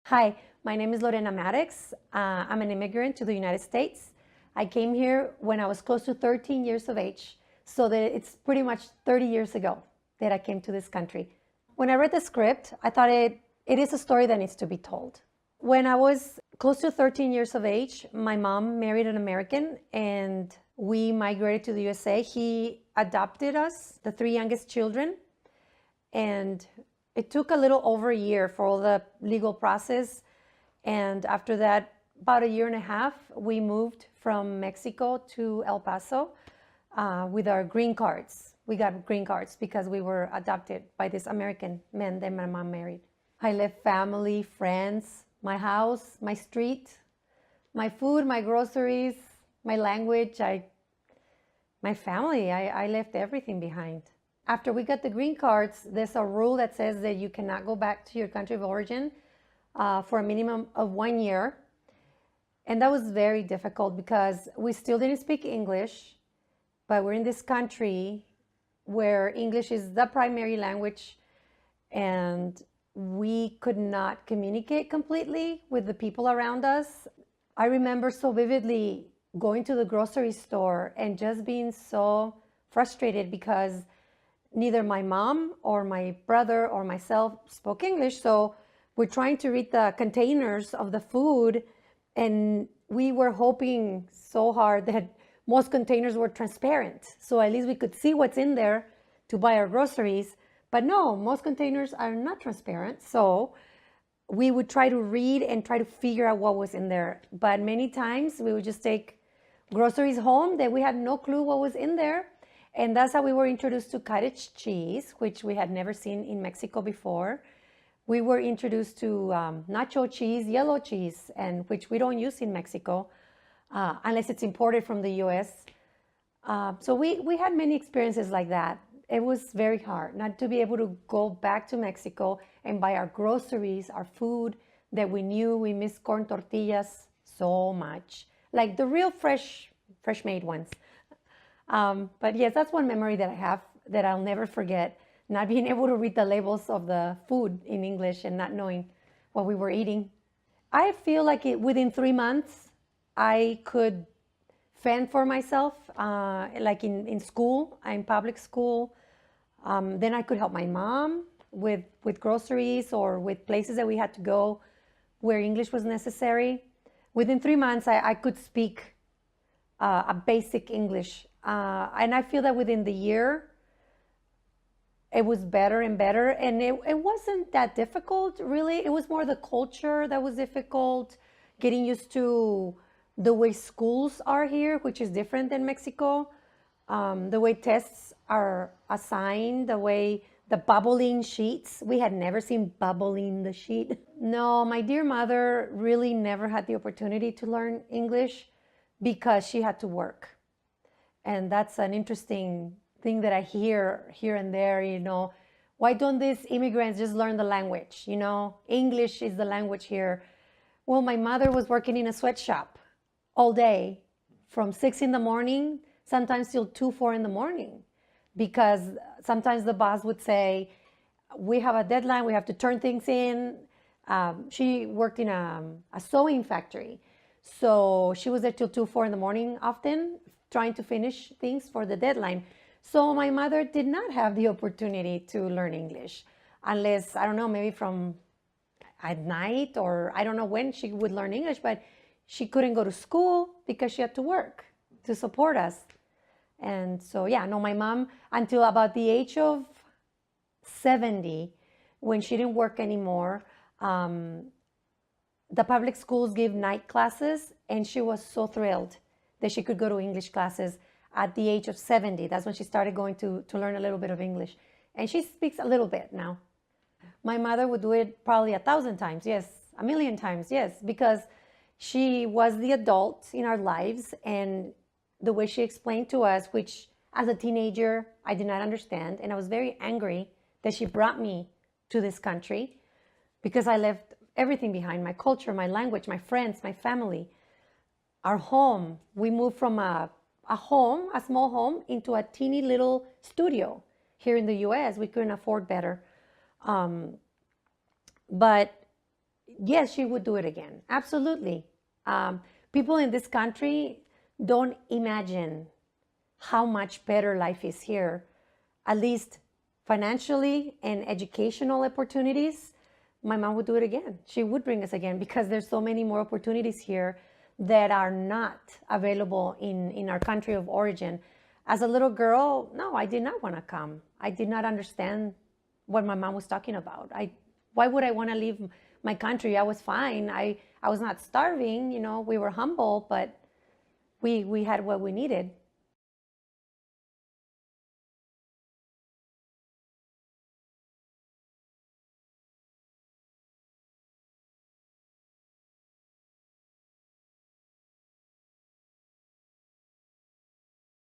Hi, my name is Lorena Maddox. I'm an immigrant to the United States. I came here when I was close to 13 years of age, so that it's pretty much 30 years ago that I came to this country. When I read the script, I thought it is a story that needs to be told. When I was close to 13 years of age, my mom married an American and we migrated to the USA. He adopted us, the three youngest children, and it took a little over a year for all the legal process. And after that, about a year and a half, we moved from Mexico to El Paso with our green cards. We got green cards because we were adopted by this American man that my mom married. I left family, friends, my house, my street, my food, my groceries, my language, my family. I left everything behind. After we got the green cards, there's a rule that says that you cannot go back to your country of origin for a minimum of 1 year. And that was very difficult because we still didn't speak English, but we're in this country where English is the primary language, and we could not communicate completely with the people around us. I remember so vividly going to the grocery store and just being so frustrated because neither my mom or my brother or myself spoke English. So we're trying to read the containers of the food, and we were hoping so hard that most containers were transparent, so at least we could see what's in there to buy our groceries. But no, most containers are not transparent. So we would try to read and try to figure out what was in there. But many times we would just take groceries home that we had no clue what was in there. And that's how we were introduced to cottage cheese, which we had never seen in Mexico before. We were introduced to nacho cheese, yellow cheese, and which we don't use in Mexico unless it's imported from the US. So we had many experiences like that. It was very hard not to be able to go back to Mexico and buy our groceries, our food that we knew. We missed corn tortillas so much, like the real fresh made ones. But yes, that's one memory that I have that I'll never forget, not being able to read the labels of the food in English and not knowing what we were eating. I feel like within 3 months, I could fend for myself, like in school, in public school. Then I could help my mom with groceries or with places that we had to go where English was necessary. Within 3 months, I could speak a basic English. And I feel that within the year, it was better and better. And it wasn't that difficult, really. It was more the culture that was difficult, getting used to the way schools are here, which is different than Mexico. The way tests are assigned, the way the bubbling sheets. We had never seen bubbling the sheet. No, my dear mother really never had the opportunity to learn English because she had to work. And that's an interesting thing that I hear here and there, why don't these immigrants just learn the language? English is the language here. Well, my mother was working in a sweatshop all day from 6 in the morning, sometimes till 2, 4 in the morning, because sometimes the boss would say, we have a deadline, we have to turn things in. She worked in a sewing factory. So she was there till 2, 4 in the morning often, trying to finish things for the deadline. So my mother did not have the opportunity to learn English unless, I don't know, maybe from at night, or I don't know when she would learn English, but she couldn't go to school because she had to work to support us. And so, yeah, no, my mom, until about the age of 70, when she didn't work anymore, the public schools give night classes, and she was so thrilled that she could go to English classes at the age of 70. That's when she started going to learn a little bit of English. And she speaks a little bit now. My mother would do it probably 1,000 times, yes, 1,000,000 times, yes, because she was the adult in our lives, and the way she explained to us, which as a teenager, I did not understand. And I was very angry that she brought me to this country because I left everything behind, my culture, my language, my friends, my family, our home. We moved from a small home, into a teeny little studio here in the US. We couldn't afford better. But Yes, she would do it again. Absolutely. People in this country don't imagine how much better life is here, at least financially and educational opportunities. My mom would do it again. She would bring us again because there's so many more opportunities here that are not available in our country of origin. As a little girl, no, I did not want to come. I did not understand what my mom was talking about. Why would I want to leave my country? I was fine. I was not starving, we were humble, but we had what we needed.